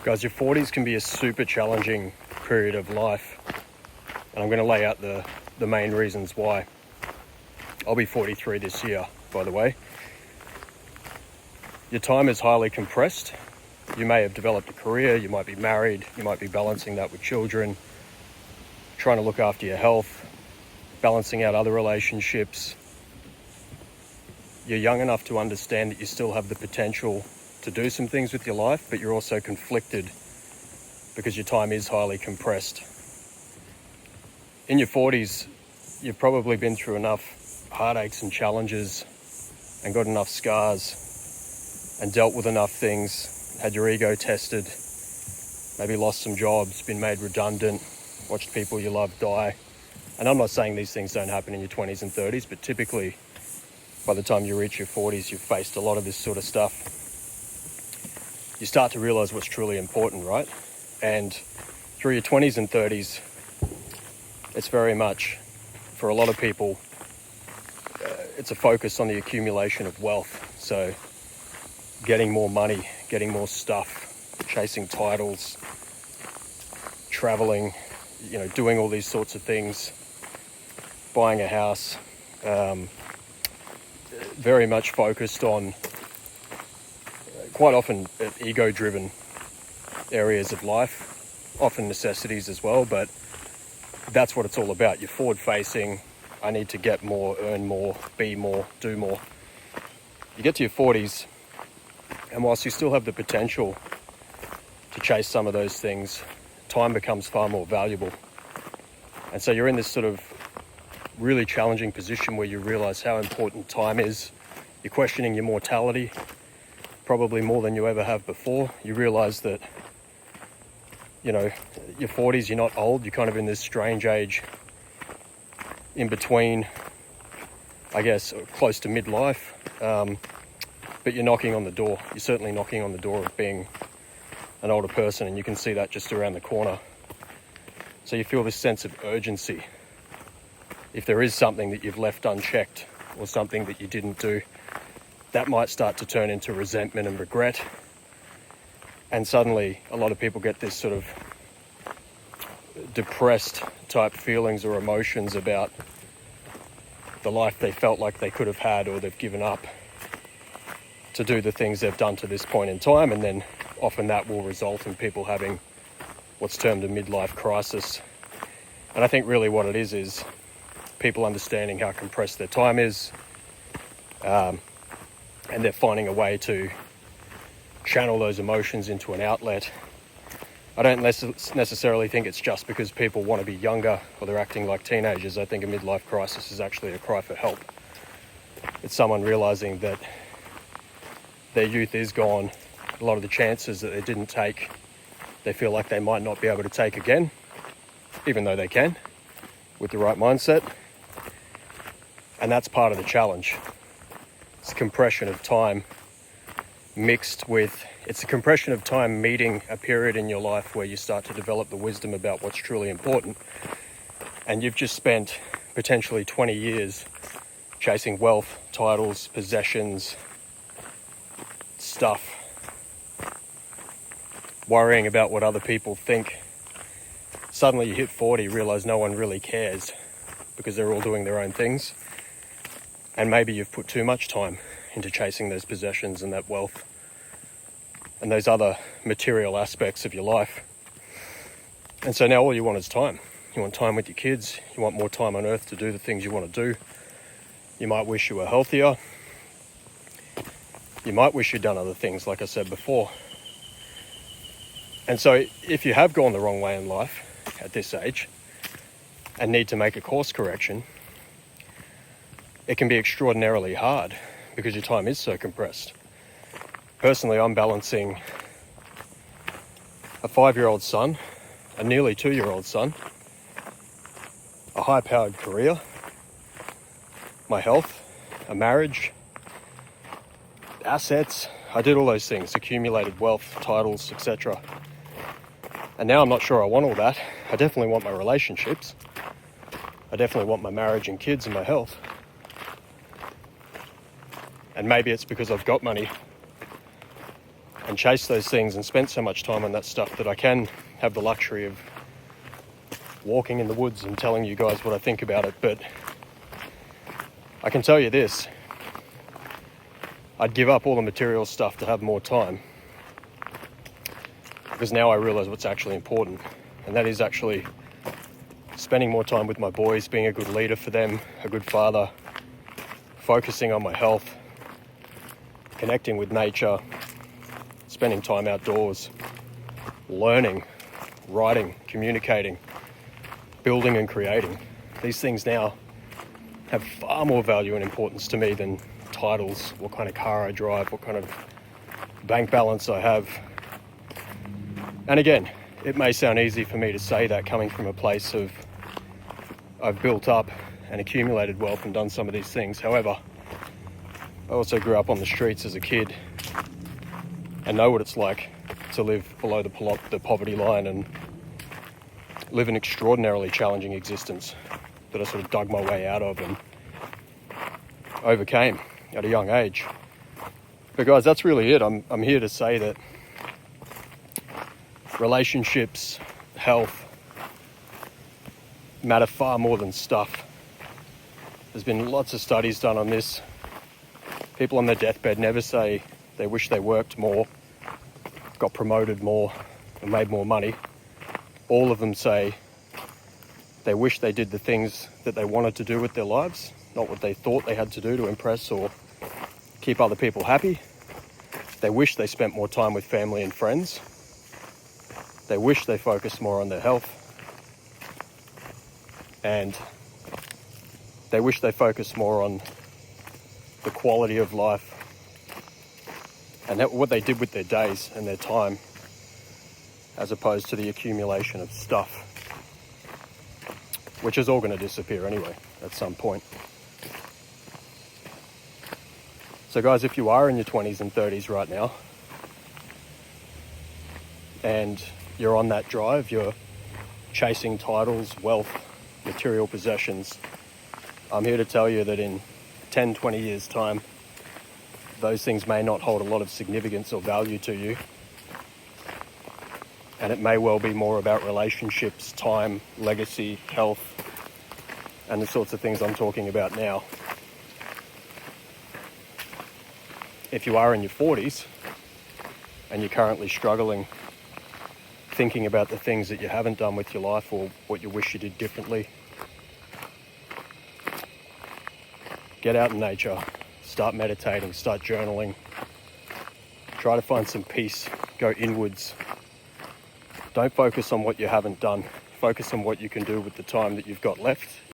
Guys, your 40s can be a super challenging period of life, and I'm going to lay out the main reasons why. I'll be 43 this year, by the way. Your time is highly compressed. You may have developed a career, you might be married, you might be balancing that with children, trying to look after your health, balancing out other relationships. You're young enough to understand that you still have the potential to do some things with your life, but you're also conflicted because your time is highly compressed. In your 40s, you've probably been through enough heartaches and challenges and got enough scars and dealt with enough things, had your ego tested, maybe lost some jobs, been made redundant, watched people you love die. And I'm not saying these things don't happen in your 20s and 30s, but typically by the time you reach your 40s, you've faced a lot of this sort of stuff. You start to realize what's truly important, right? And through your 20s and 30s, it's very much, for a lot of people, it's a focus on the accumulation of wealth. So getting more money, getting more stuff, chasing titles, traveling, doing all these sorts of things, buying a house, very much focused on quite often ego-driven areas of life, often necessities as well, but that's what it's all about. You're forward-facing. I need to get more, earn more, be more, do more. You get to your 40s, and whilst you still have the potential to chase some of those things, time becomes far more valuable. And so you're in this sort of really challenging position where you realize how important time is. You're questioning your mortality, probably more than you ever have before. You realize that, your 40s, you're not old. You're kind of in this strange age in between, I guess, close to midlife. But you're knocking on the door. You're certainly knocking on the door of being an older person, and you can see that just around the corner. So you feel this sense of urgency. If there is something that you've left unchecked or something that you didn't do, that might start to turn into resentment and regret. And suddenly a lot of people get this sort of depressed type feelings or emotions about the life they felt like they could have had, or they've given up to do the things they've done to this point in time. And then often that will result in people having what's termed a midlife crisis. And I think really what it is people understanding how compressed their time is, and they're finding a way to channel those emotions into an outlet. I don't necessarily think it's just because people want to be younger or they're acting like teenagers. I think a midlife crisis is actually a cry for help. It's someone realizing that their youth is gone. A lot of the chances that they didn't take, they feel like they might not be able to take again, even though they can, with the right mindset. And that's part of the challenge. It's compression of time mixed with, it's a compression of time meeting a period in your life where you start to develop the wisdom about what's truly important. And you've just spent potentially 20 years chasing wealth, titles, possessions, stuff, worrying about what other people think. Suddenly you hit 40, realize no one really cares because they're all doing their own things. And maybe you've put too much time into chasing those possessions and that wealth and those other material aspects of your life. And so now all you want is time. You want time with your kids. You want more time on earth to do the things you want to do. You might wish you were healthier. You might wish you'd done other things, like I said before. And so if you have gone the wrong way in life at this age and need to make a course correction, it can be extraordinarily hard because your time is so compressed. Personally, I'm balancing a 5-year-old son, a nearly 2-year-old son, a high-powered career, my health, a marriage, assets. I did all those things, accumulated wealth, titles, etc. And now I'm not sure I want all that. I definitely want my relationships. I definitely want my marriage and kids and my health. And maybe it's because I've got money and chase those things and spent so much time on that stuff that I can have the luxury of walking in the woods and telling you guys what I think about it. But I can tell you this, I'd give up all the material stuff to have more time, because now I realize what's actually important, and that is actually spending more time with my boys, being a good leader for them, a good father, focusing on my health, connecting with nature, spending time outdoors, learning, writing, communicating, building and creating. These things now have far more value and importance to me than titles, what kind of car I drive, what kind of bank balance I have. And again, it may sound easy for me to say that coming from a place of I've built up and accumulated wealth and done some of these things. However, I also grew up on the streets as a kid and know what it's like to live below the poverty line and live an extraordinarily challenging existence that I sort of dug my way out of and overcame at a young age. But guys, that's really it. I'm here to say that relationships, health matter far more than stuff. There's been lots of studies done on this. People on their deathbed never say they wish they worked more, got promoted more, and made more money. All of them say they wish they did the things that they wanted to do with their lives, not what they thought they had to do to impress or keep other people happy. They wish they spent more time with family and friends. They wish they focused more on their health. And they wish they focused more on the quality of life and what they did with their days and their time, as opposed to the accumulation of stuff, which is all going to disappear anyway at some point. So guys, if you are in your 20s and 30s right now and you're on that drive, you're chasing titles, wealth, material possessions, I'm here to tell you that in 10, 20 years' time, those things may not hold a lot of significance or value to you. And it may well be more about relationships, time, legacy, health, and the sorts of things I'm talking about now. If you are in your 40s and you're currently struggling, thinking about the things that you haven't done with your life or what you wish you did differently, get out in nature, start meditating, start journaling, try to find some peace, go inwards. Don't focus on what you haven't done. Focus on what you can do with the time that you've got left.